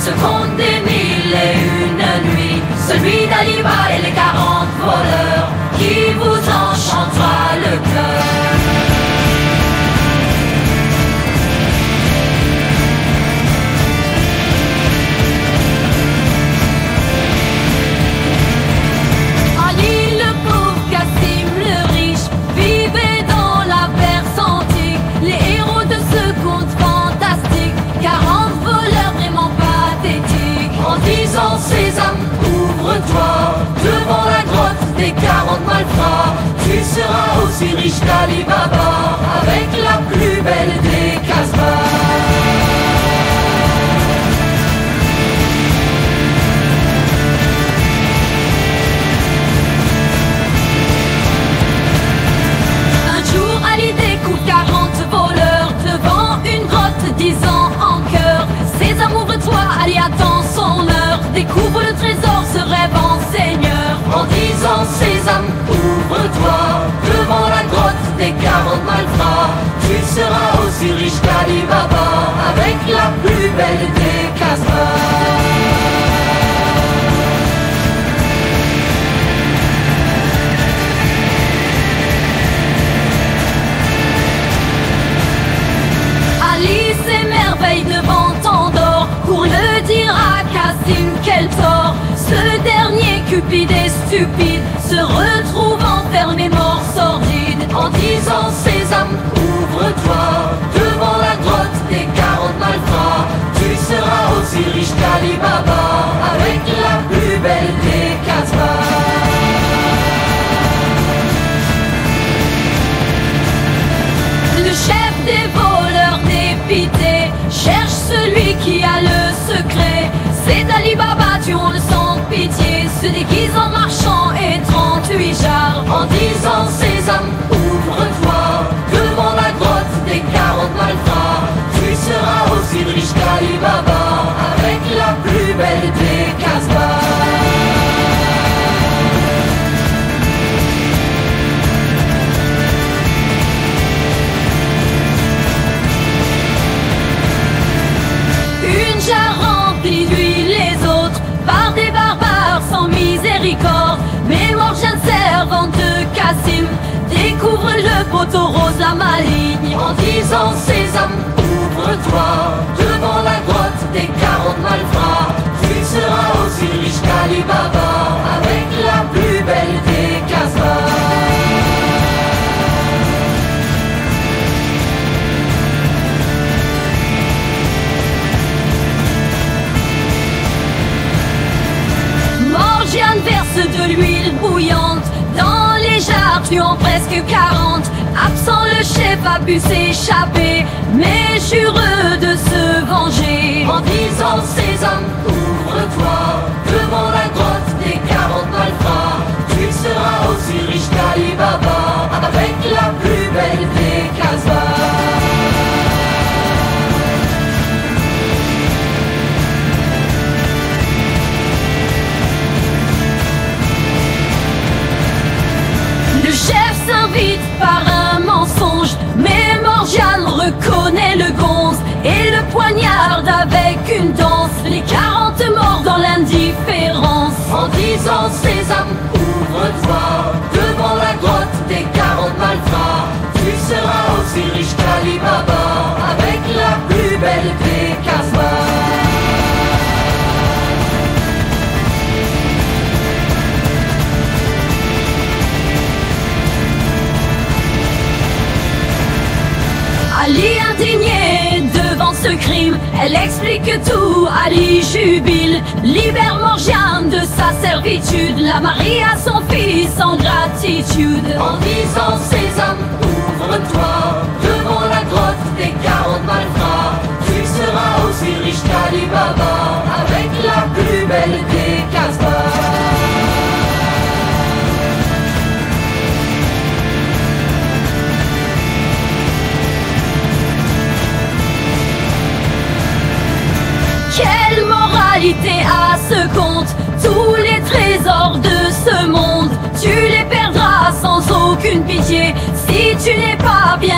Ce conte des 1001 nuits, celui d'Aliba et les 40 voleurs, qui vous enchantera le cœur. Ali, le pauvre, Cassim, le riche, vivait dans la Perse antique. Les héros de ce conte fantastique, 40 voleurs vraiment pathétiques. En disant Sésame, ouvre-toi, devant la grotte des 40 malfrats, tu seras aussi riche qu'Ali Baba, avec la plus belle des Casbahs. Découvre 40 voleurs devant une grotte, disant en chœur: Sésame, ouvre-toi, Ali attend son heure. Découvre le trésor, se rêve en seigneur. En disant Sésame, ouvre-toi, devant la grotte des 40 malfrats, tu seras aussi riche qu'Ali Baba, avec la plus belle des Casbahs. Ali s'émerveille devant tant d'or, pour le dire à Cassim quel tort. Ce dernier cupide et stupide se retrouve enfermé mort sordide. En disant Sésame, ouvre-toi, devant la grotte des 40 malfrats, tu seras aussi riche qu'Ali Baba, avec la plus belle des Casbahs. Le chef des voleurs dépité cherche celui qui a le secret. C'est Ali Baba, tuons le sans pitié, se déguise en marchand et 38 jarres. En disant Sésame, ouvre-toi, devant la grotte des 40 malfrats, tu seras aussi riche qu'Ali Baba, avec la plus belle des Casbahs. Une jarre remplie d'huile, les autres par des barbares sans miséricorde. Mais Morgiane, servante de Cassim, découvre le poteau rose, la maligne. En disant Sésame, ouvre-toi, devant la grotte des 40 malfrats, tu seras aussi riche qu'Ali Baba, avec la plus belle des Casbahs. Morgiane verse de l'huile bouillante dans les jarres, tuant presque 40. Absent, le chef a pu s'échapper, mais jureux de se venger. En disant Sésame, ouvre-toi, devant la grotte des 40 malfrats, tu seras aussi riche qu'Ali Baba, avec la plus belle des Casbahs. Le chef s'invite par un mensonge, mais Morgiane reconnaît le gonze et le poignarde avec une danse. Les 40 morts dans l'indifférence. En disant Sésame, ouvre-toi, devant la grotte des 40 malfrats, tu seras aussi riche qu'Ali Baba, avec la plus belle des Casbahs. Ali indigné devant ce crime, elle explique tout, Ali jubile, libère Morgiane de sa servitude, la marie à son fils en gratitude. En disant Sésame, ouvre-toi, devant la grotte des 40 malfrats, tu seras aussi riche qu'Ali Baba, avec la plus belle des Casbahs. Quelle moralité à ce conte! Tous les trésors de ce monde, tu les perdras sans aucune pitié si tu n'es pas bien